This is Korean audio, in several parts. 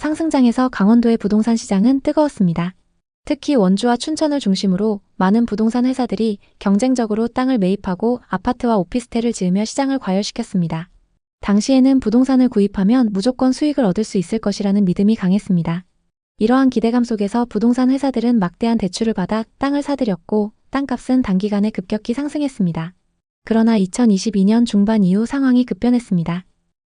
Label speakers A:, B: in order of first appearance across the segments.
A: 상승장에서 강원도의 부동산 시장은 뜨거웠습니다. 특히 원주와 춘천을 중심으로 많은 부동산 회사들이 경쟁적으로 땅을 매입하고 아파트와 오피스텔을 지으며 시장을 과열시켰습니다. 당시에는 부동산을 구입하면 무조건 수익을 얻을 수 있을 것이라는 믿음이 강했습니다. 이러한 기대감 속에서 부동산 회사들은 막대한 대출을 받아 땅을 사들였고 땅값은 단기간에 급격히 상승했습니다. 그러나 2022년 중반 이후 상황이 급변했습니다.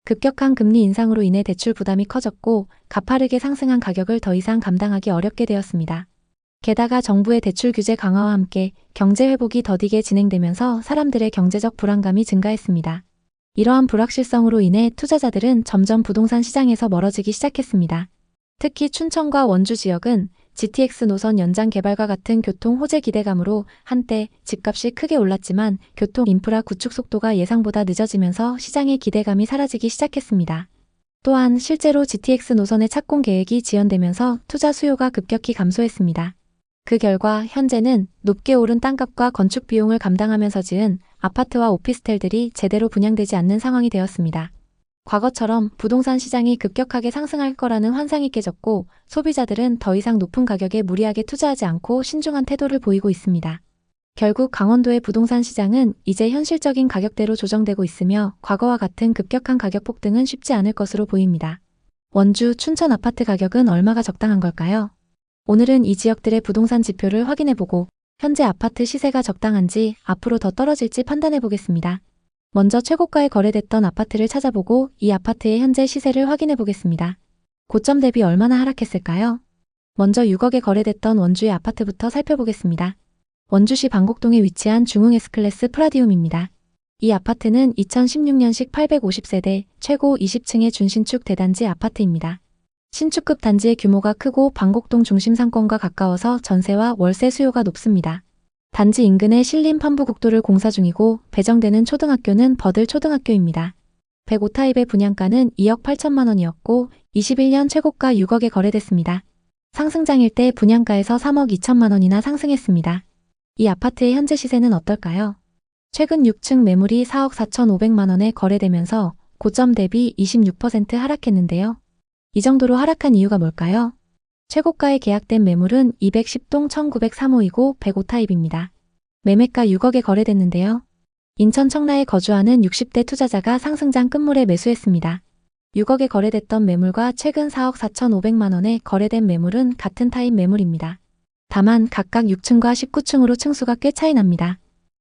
A: 급격한 금리 인상으로 인해 대출 부담이 커졌고 가파르게 상승한 가격을 더 이상 감당하기 어렵게 되었습니다. 게다가 정부의 대출 규제 강화와 함께 경제 회복이 더디게 진행되면서 사람들의 경제적 불안감이 증가했습니다. 이러한 불확실성으로 인해 투자자들은 점점 부동산 시장에서 멀어지기 시작했습니다. 특히 춘천과 원주 지역은 GTX 노선 연장 개발과 같은 교통 호재 기대감으로 한때 집값이 크게 올랐지만 교통 인프라 구축 속도가 예상보다 늦어지면서 시장의 기대감이 사라지기 시작했습니다. 또한 실제로 GTX 노선의 착공 계획이 지연되면서 투자 수요가 급격히 감소했습니다. 그 결과 현재는 높게 오른 땅값과 건축 비용을 감당하면서 지은 아파트와 오피스텔들이 제대로 분양되지 않는 상황이 되었습니다. 과거처럼 부동산 시장이 급격하게 상승할 거라는 환상이 깨졌고 소비자들은 더 이상 높은 가격에 무리하게 투자하지 않고 신중한 태도를 보이고 있습니다. 결국 강원도의 부동산 시장은 이제 현실적인 가격대로 조정되고 있으며 과거와 같은 급격한 가격 폭등은 쉽지 않을 것으로 보입니다. 원주, 춘천 아파트 가격은 얼마가 적당한 걸까요? 오늘은 이 지역들의 부동산 지표를 확인해보고 현재 아파트 시세가 적당한지 앞으로 더 떨어질지 판단해보겠습니다. 먼저 최고가에 거래됐던 아파트를 찾아보고 이 아파트의 현재 시세를 확인해보겠습니다. 고점 대비 얼마나 하락했을까요? 먼저 6억에 거래됐던 원주의 아파트부터 살펴보겠습니다. 원주시 방곡동에 위치한 중흥 S클래스 프라디움입니다. 이 아파트는 2016년식 850세대 최고 20층의 준신축 대단지 아파트입니다. 신축급 단지의 규모가 크고 방곡동 중심 상권과 가까워서 전세와 월세 수요가 높습니다. 단지 인근에 신림 판부국도를 공사 중이고 배정되는 초등학교는 버들 초등학교입니다. 105타입의 분양가는 2억 8천만 원이었고 21년 최고가 6억에 거래됐습니다. 상승장일 때 분양가에서 3억 2천만 원이나 상승했습니다. 이 아파트의 현재 시세는 어떨까요? 최근 6층 매물이 4억 4천5백만 원에 거래되면서 고점 대비 26% 하락했는데요. 이 정도로 하락한 이유가 뭘까요? 최고가에 계약된 매물은 210동 1903호이고 105타입입니다. 매매가 6억에 거래됐는데요. 인천 청라에 거주하는 60대 투자자가 상승장 끝물에 매수했습니다. 6억에 거래됐던 매물과 최근 4억 4천5백만 원에 거래된 매물은 같은 타입 매물입니다. 다만 각각 6층과 19층으로 층수가 꽤 차이 납니다.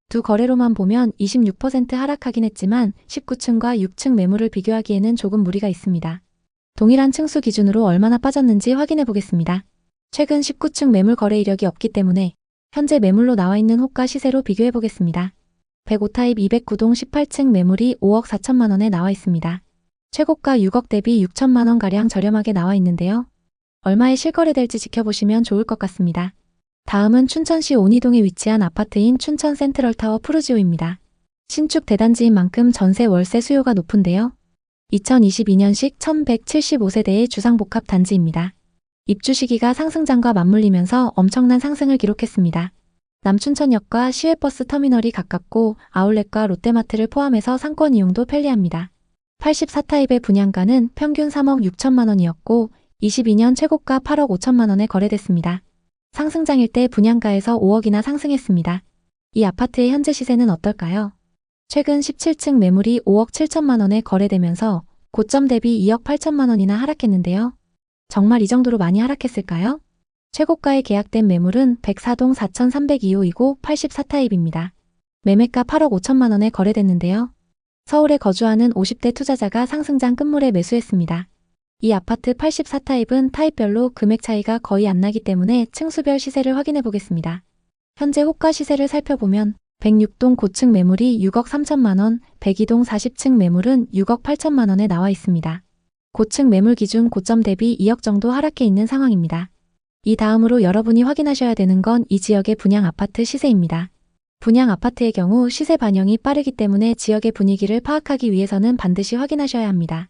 A: 두 거래로만 보면 26% 하락하긴 했지만 19층과 6층 매물을 비교하기에는 조금 무리가 있습니다. 동일한 층수 기준으로 얼마나 빠졌는지 확인해 보겠습니다. 최근 19층 매물 거래 이력이 없기 때문에 현재 매물로 나와 있는 호가 시세로 비교해 보겠습니다. 105타입 209동 18층 매물이 5억 4천만 원에 나와 있습니다. 최고가 6억 대비 6천만 원가량 저렴하게 나와 있는데요. 얼마에 실거래될지 지켜보시면 좋을 것 같습니다. 다음은 춘천시 온이동에 위치한 아파트인 춘천 센트럴타워 푸르지오입니다. 신축 대단지인 만큼 전세 월세 수요가 높은데요. 2022년식 1175세대의 주상복합 단지입니다. 입주 시기가 상승장과 맞물리면서 엄청난 상승을 기록했습니다. 남춘천역과 시외버스 터미널이 가깝고 아울렛과 롯데마트를 포함해서 상권 이용도 편리합니다. 84타입의 분양가는 평균 3억 6천만 원이었고 22년 최고가 8억 5천만 원에 거래됐습니다. 상승장일 때 분양가에서 5억이나 상승했습니다. 이 아파트의 현재 시세는 어떨까요? 최근 17층 매물이 5억 7천만 원에 거래되면서 고점 대비 2억 8천만 원이나 하락했는데요. 정말 이 정도로 많이 하락했을까요? 최고가에 계약된 매물은 104동 4302호이고 84타입입니다. 매매가 8억 5천만 원에 거래됐는데요. 서울에 거주하는 50대 투자자가 상승장 끝물에 매수했습니다. 이 아파트 84타입은 타입별로 금액 차이가 거의 안 나기 때문에 층수별 시세를 확인해 보겠습니다. 현재 호가 시세를 살펴보면 106동 고층 매물이 6억 3천만 원, 102동 40층 매물은 6억 8천만 원에 나와 있습니다. 고층 매물 기준 고점 대비 2억 정도 하락해 있는 상황입니다. 이 다음으로 여러분이 확인하셔야 되는 건 이 지역의 분양 아파트 시세입니다. 분양 아파트의 경우 시세 반영이 빠르기 때문에 지역의 분위기를 파악하기 위해서는 반드시 확인하셔야 합니다.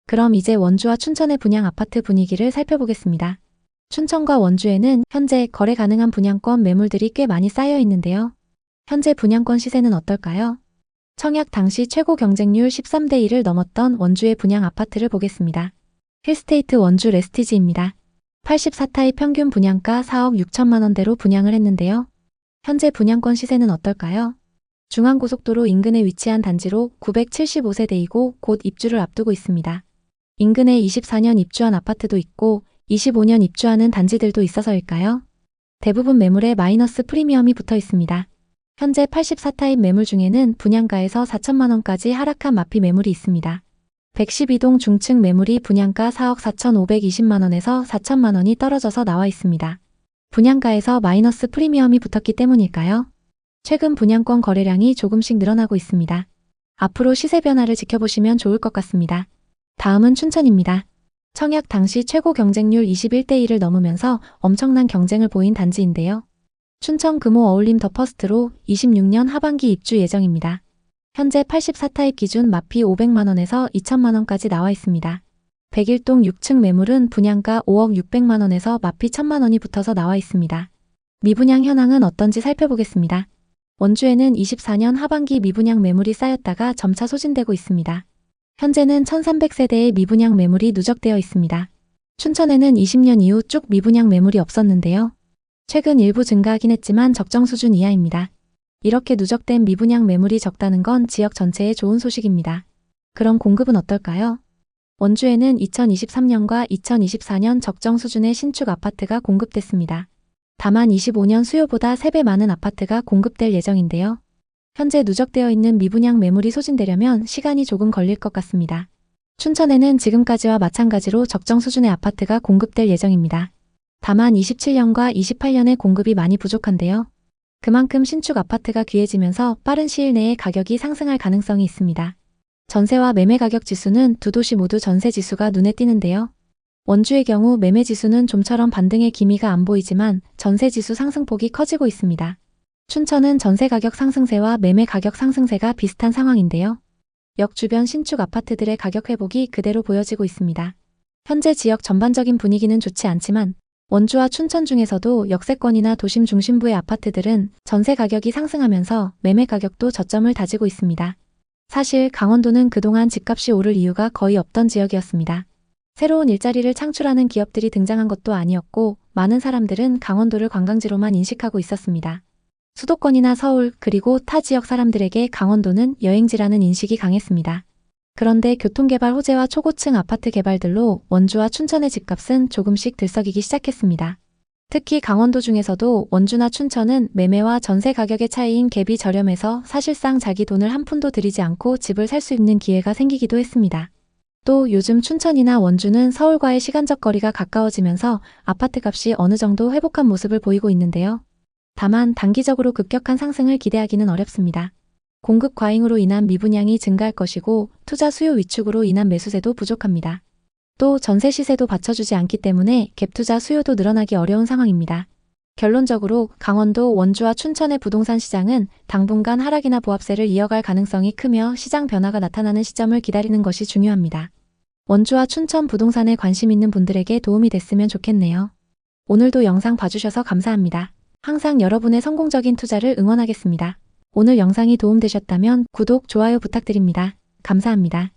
A: 그럼 이제 원주와 춘천의 분양 아파트 분위기를 살펴보겠습니다. 춘천과 원주에는 현재 거래 가능한 분양권 매물들이 꽤 많이 쌓여 있는데요. 현재 분양권 시세는 어떨까요? 청약 당시 최고 경쟁률 13대 1을 넘었던 원주의 분양 아파트를 보겠습니다. 힐스테이트 원주 레스티지입니다. 84타입 평균 분양가 4억 6천만 원대로 분양을 했는데요. 현재 분양권 시세는 어떨까요? 중앙고속도로 인근에 위치한 단지로 975세대이고 곧 입주를 앞두고 있습니다. 인근에 24년 입주한 아파트도 있고 25년 입주하는 단지들도 있어서일까요? 대부분 매물에 마이너스 프리미엄이 붙어 있습니다. 현재 84타입 매물 중에는 분양가에서 4천만 원까지 하락한 마피 매물이 있습니다. 112동 중층 매물이 분양가 4억 4,520만 원에서 4천만 원이 떨어져서 나와 있습니다. 분양가에서 마이너스 프리미엄이 붙었기 때문일까요? 최근 분양권 거래량이 조금씩 늘어나고 있습니다. 앞으로 시세 변화를 지켜보시면 좋을 것 같습니다. 다음은 춘천입니다. 청약 당시 최고 경쟁률 21대 1을 넘으면서 엄청난 경쟁을 보인 단지인데요. 춘천 금호 어울림 더 퍼스트로 26년 하반기 입주 예정입니다. 현재 84타입 기준 마피 500만 원에서 2천만 원까지 나와 있습니다. 101동 6층 매물은 분양가 5억 600만 원에서 마피 1천만 원이 붙어서 나와 있습니다. 미분양 현황은 어떤지 살펴보겠습니다. 원주에는 24년 하반기 미분양 매물이 쌓였다가 점차 소진되고 있습니다. 현재는 1300세대의 미분양 매물이 누적되어 있습니다. 춘천에는 20년 이후 쭉 미분양 매물이 없었는데요. 최근 일부 증가하긴 했지만 적정 수준 이하입니다. 이렇게 누적된 미분양 매물이 적다는 건 지역 전체에 좋은 소식입니다. 그럼 공급은 어떨까요? 원주에는 2023년과 2024년 적정 수준의 신축 아파트가 공급됐습니다. 다만 25년 수요보다 3배 많은 아파트가 공급될 예정인데요. 현재 누적되어 있는 미분양 매물이 소진되려면 시간이 조금 걸릴 것 같습니다. 춘천에는 지금까지와 마찬가지로 적정 수준의 아파트가 공급될 예정입니다. 다만 27년과 28년의 공급이 많이 부족한데요. 그만큼 신축 아파트가 귀해지면서 빠른 시일 내에 가격이 상승할 가능성이 있습니다. 전세와 매매 가격 지수는 두 도시 모두 전세 지수가 눈에 띄는데요. 원주의 경우 매매 지수는 좀처럼 반등의 기미가 안 보이지만 전세 지수 상승폭이 커지고 있습니다. 춘천은 전세 가격 상승세와 매매 가격 상승세가 비슷한 상황인데요. 역 주변 신축 아파트들의 가격 회복이 그대로 보여지고 있습니다. 현재 지역 전반적인 분위기는 좋지 않지만 원주와 춘천 중에서도 역세권이나 도심 중심부의 아파트들은 전세 가격이 상승하면서 매매 가격도 저점을 다지고 있습니다. 사실 강원도는 그동안 집값이 오를 이유가 거의 없던 지역이었습니다. 새로운 일자리를 창출하는 기업들이 등장한 것도 아니었고 많은 사람들은 강원도를 관광지로만 인식하고 있었습니다. 수도권이나 서울 그리고 타 지역 사람들에게 강원도는 여행지라는 인식이 강했습니다. 그런데 교통개발 호재와 초고층 아파트 개발들로 원주와 춘천의 집값은 조금씩 들썩이기 시작했습니다. 특히 강원도 중에서도 원주나 춘천은 매매와 전세 가격의 차이인 갭이 저렴해서 사실상 자기 돈을 한 푼도 들이지 않고 집을 살 수 있는 기회가 생기기도 했습니다. 또 요즘 춘천이나 원주는 서울과의 시간적 거리가 가까워지면서 아파트 값이 어느 정도 회복한 모습을 보이고 있는데요. 다만 단기적으로 급격한 상승을 기대하기는 어렵습니다. 공급 과잉으로 인한 미분양이 증가할 것이고 투자 수요 위축으로 인한 매수세도 부족합니다. 또 전세 시세도 받쳐주지 않기 때문에 갭 투자 수요도 늘어나기 어려운 상황입니다. 결론적으로 강원도 원주와 춘천의 부동산 시장은 당분간 하락이나 보합세를 이어갈 가능성이 크며 시장 변화가 나타나는 시점을 기다리는 것이 중요합니다. 원주와 춘천 부동산에 관심 있는 분들에게 도움이 됐으면 좋겠네요. 오늘도 영상 봐주셔서 감사합니다. 항상 여러분의 성공적인 투자를 응원하겠습니다. 오늘 영상이 도움되셨다면 구독, 좋아요 부탁드립니다. 감사합니다.